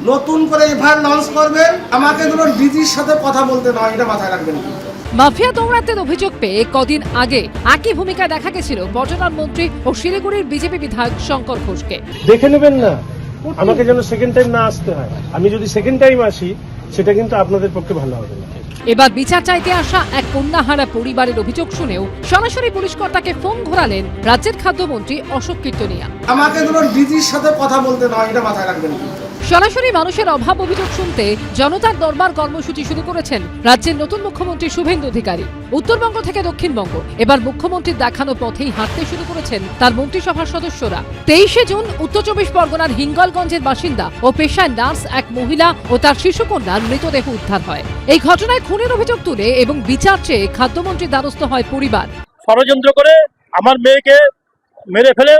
নতুন করে FIR launch করবেন, আমাকে ধরুন ডিজির সাথে কথা বলতে নয়, এটা মাথায় রাখবেন। মাফিয়া দৌরাত্মের অভিযোগ পেয়ে কদিন আগে একই ভূমিকায় দেখা গেছিল পর্যটন মন্ত্রী ও শিলিগুড়ির বিজেপি বিধায়ক শঙ্কর ঘোষকে। দেখে নেবেন না, আমাকে যেন সেকেন্ড টাইম না আসতে হয়। আমি যদি সেকেন্ড টাইম আসি, সেটা কিন্তু আপনাদের পক্ষে ভালো হবে না। এবার বিচার চাইতে আসা এক কন্যাহারা পরিবারের অভিযোগ শুনেও সরাসরি পুলিশ কর্তাকে ফোন ঘোরালেন রাজ্যের খাদ্যমন্ত্রী অশোক কীর্তনিয়া। আমাকে ধরুন ডিজির সাথে কথা বলতে নয়, এটা মাথায় রাখবেন। সরাসরি মানুষের অভাব অভিযোগ শুনতে জনতার দরবার কর্মসূচি শুরু করেছেন রাজ্যের নতুন মুখ্যমন্ত্রী শুভেন্দু অধিকারী। উত্তরবঙ্গ থেকে দক্ষিণবঙ্গ, এবার মুখ্যমন্ত্রীর দেখানো পথেই হাঁটতে শুরু করেছেন তার মন্ত্রিসভার সদস্যরা। 23শে জুন উত্তর চব্বিশ পরগনার হিঙ্গলগঞ্জের বাসিন্দা ও পেশায় নার্স এক মহিলা ও তার শিশুকন্যার মৃতদেহ উদ্ধার হয়। এই ঘটনায় খুনের অভিযোগ তুলে এবং বিচার চেয়ে খাদ্যমন্ত্রীর দ্বারস্থ হয় পরিবার। ষড়যন্ত্র করে আমার মেয়েকে মেরে ফেলে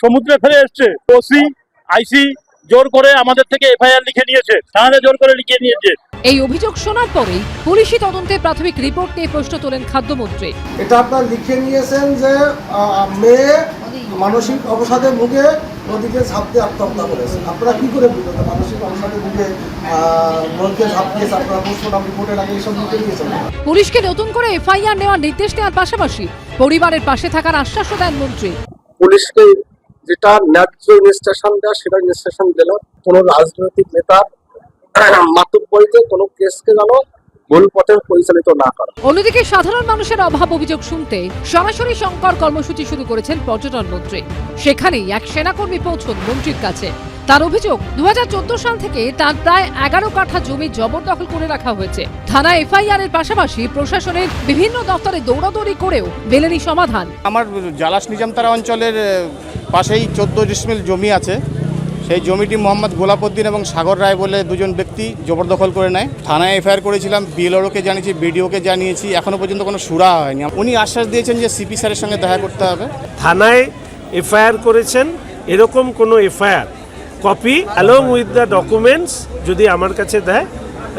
সমুদ্রে ফেলে এসছে। ওসি আইসি জোর করে আমাদের থেকে এফআইআর লিখে নিয়েছে, থানাতে জোর করে লিখে নিয়েছে। এই অভিযোগ শোনার পরেই পুলিশি তদন্তে প্রাথমিক রিপোর্ট নিয়ে প্রশ্ন তোলেন খাদ্যমন্ত্রী। এটা আপনার লিখে নিয়েছেন যে মেয়ে মানসিক অবসাদে ভুগে নদীতে ঝাঁপ দিয়ে আত্মহত্যা করেছে। আপনারা কি করে বুঝলেন মানসিক অবসাদে ভুগে নদীতে ঝাঁপ দিয়েছে? আপনারা পোস্টমর্টম রিপোর্টের আগে এসব লিখে দিয়েছেন। পুলিশকে নতুন করে এফআইআর নেওয়ার নির্দেশ দেওয়ার পাশাপাশি পরিবারের পাশে থাকার আশ্বাসও দেন মন্ত্রী। পুলিশকে যেটা ন্যায্য ইনস্ট্রাকশন দেওয়া সেটা ইনস্ট্রাকশন দিল। কোনো রাজনৈতিক নেতার মাতুব্বরিতে কোনো কেসকে যেন ভুল পথে পরিচালিত না করে। অন্যদিকে সাধারণ মানুষের অভাব অভিযোগ শুনতে সরাসরি শঙ্কর কর্মসূচি শুরু করেছেন পর্যটন মন্ত্রী। সেখানেই এক সেনাকর্মী পৌঁছন মন্ত্রীর কাছে। তার অভিযোগ 2014 সাল থেকে তার প্রায় 11 কাঠা জমি জবরদখল করে রাখা হয়েছে। থানা এফআইআর এর পাশাপাশি প্রশাসনের বিভিন্ন দপ্তরে দৌড়াদৌড়ি করেও মেলেনি সমাধান। আমার জালাস নিজামতারা অঞ্চলের পাশেই 14 ডিসমিল জমি আছে। সেই জমিটি মোহাম্মদ গোলাপউদ্দিন এবং সাগর রায় বলে দুজন ব্যক্তি জবরদখল করে নেয়। থানায় এফআইআর করেছিলাম, বিএলওকে জানিয়েছি, বিডিওকে জানিয়েছি, এখনো পর্যন্ত কোনো সুরা হয়নি। উনি আশ্বাস দিয়েছেন যে সিপি স্যারের সঙ্গে দেখা করতে হবে। থানায় এফআইআর করেছেন, এরকম কোনো FIR copy along with the documents যদি আমার কাছে দেয়,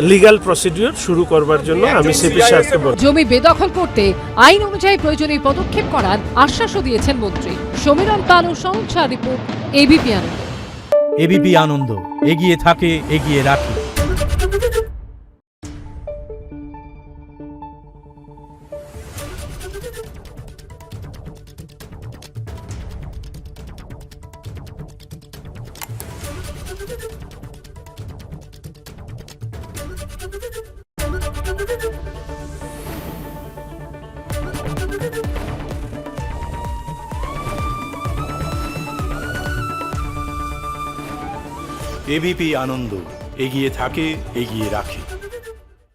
লিগ্যাল প্রসিডিউর শুরু করবার জন্য আমি সিপি সাহেবকে বলব। জমি বেদখল করতে আইন অনুযায়ী প্রয়োজনীয় পদক্ষেপ করার আশ্বাসও দিয়েছেন মন্ত্রী। সমীরণ পাল ও সংসার রিপোর্ট, এবিপি আনন্দ। এবিপি আনন্দ, এগিয়ে থাকে, এগিয়ে রাখে। এবিপি আনন্দ, এগিয়ে থাকে, এগিয়ে রাখে।